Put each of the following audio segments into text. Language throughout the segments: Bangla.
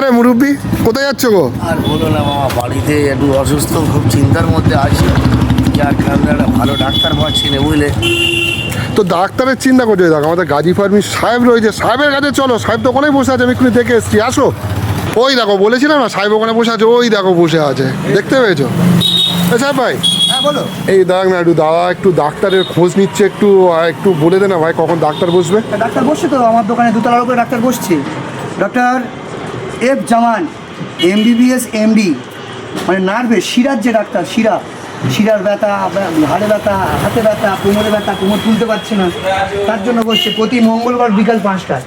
আরে মুরব্বি কোথায় যাচ্ছ গো? আর বলো না বাবা, বাড়িতে একটু অসুস্থ, খুব চিন্তার মধ্যে আছি, যার কারণে একটা ভালো ডাক্তার পাচ্ছি না, বুঝলে। তো ডাক্তারের চিন্তা করছো? দেখো আমাদের গাজী ফার্মি সাহেব রয়েছে, সাহেবের কাছে চলো, সাহেব তো ওখানেই বসে আছে, আমি এক্ষুনি দেখে এসছি, আসো। ওই দেখো বলেছিলাম না, সাহেব ওখানে বসে আছে, ওই দেখো বসে আছে, দেখতে পেয়েছো? সাহেব ভাই, হ্যাঁ বলো। এই দেখ না, একটু দাদা একটু ডাক্তারের খোঁজ নিচ্ছে, একটু বলে দে না ভাই, কখন ডাক্তার বসবে? ডাক্তার বসছে তো, আমার দোকানে দুতলার উপরে ডাক্তার বসছে। ডক্টর এফ জামান, MBBS MD, মানে নার্ভের শিরার যে ডাক্তার, শিরার ব্যথা, হাড়ে ব্যথা, হাতে ব্যথা, কোমরে ব্যথা, কোমর তুলতে পারছে না, তার জন্য বসছে প্রতি মঙ্গলবার বিকাল 5টায়।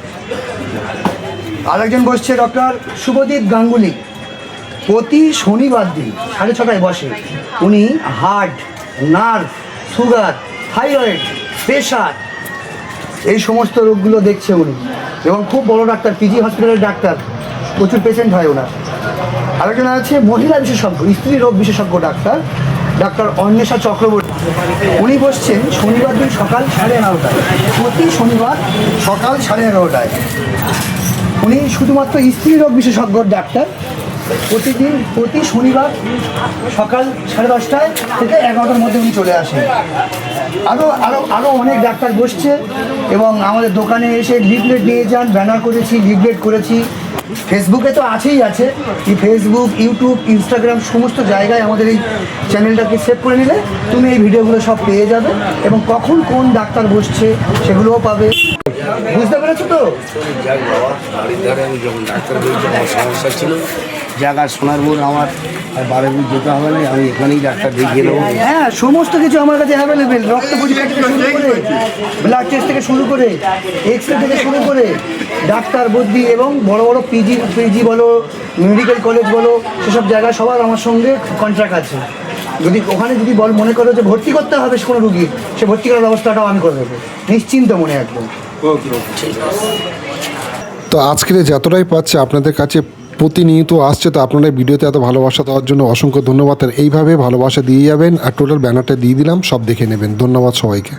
আরেকজন বসছে ডক্টর শুভদীপ গাঙ্গুলি, প্রতি শনিবার দিন 6:30 বসে। উনি heart, nerve, sugar, thyroid, pressure, এই সমস্ত রোগগুলো দেখছে উনি, এবং খুব বড় ডাক্তার, PG হসপিটালের ডাক্তার, প্রচুর পেশেন্ট হয় ওনার। আরেকজন আছে মহিলা বিশেষজ্ঞ, স্ত্রী রোগ বিশেষজ্ঞ ডাক্তার, ডাক্তার অন্বেষা চক্রবর্তী। উনি বসছেন শনিবার দিন সকাল 11:30টায়, প্রতি শনিবার সকাল 11:30টায়। উনি শুধুমাত্র স্ত্রী রোগ বিশেষজ্ঞ ডাক্তার, প্রতি শনিবার সকাল 10:30টায় থেকে 11টার মধ্যে উনি চলে আসেন। আরও অনেক ডাক্তার বসছে, এবং আমাদের দোকানে এসে লিফলেট নিয়ে যান, ব্যানার করেছি, লিফলেট করেছি। ফেসবুকে তো আছেই আছে, এই ফেসবুক, ইউটিউব, ইনস্টাগ্রাম সমস্ত জায়গায় আমাদের এই চ্যানেলটাকে সেভ করে নিলে তুমি এই ভিডিওগুলো সব পেয়ে যাবে, এবং কখন কোন ডাক্তার বসছে সেগুলোও পাবে। বুঝতে পেরেছো তো? যাক বাবা, বাড়ির ধারে আমি যখন ডাক্তার বলছি আমার সমস্যা ছিল, যাক আর সোনারপুর আমার আর বারেপুর যেতে হবে না, আমি এখানেই ডাক্তার দেখিয়ে নেবো। হ্যাঁ, সমস্ত কিছু আমার কাছে অ্যাভেলেবেল, রক্ত পরীক্ষা থেকে শুরু করে, ব্লাড টেস্ট থেকে শুরু করে, এক্সরে থেকে শুরু করে, ডাক্তার বুদ্ধি, এবং বড় বড় পিজি বলো, মেডিকেল কলেজ বলো, সেসব জায়গায় সবার আমার সঙ্গে কন্ট্রাক্ট আছে। যদি ওখানে মনে করো যে ভর্তি করতে হবে কোনো রুগী, সে ভর্তি করার ব্যবস্থাটাও আমি করে দেবো, নিশ্চিন্ত মনে একদম। তো আজকের যতটাই পাচ্ছে আপনাদের কাছে প্রতিনিয়ত আসছে, তো আপনারা ভিডিওতে এত ভালোবাসা দেওয়ার জন্য অসংখ্য ধন্যবাদ। আর এইভাবে ভালোবাসা দিয়ে যাবেন, আর টোটাল ব্যানারটা দিয়ে দিলাম, সব দেখে নেবেন। ধন্যবাদ সবাইকে।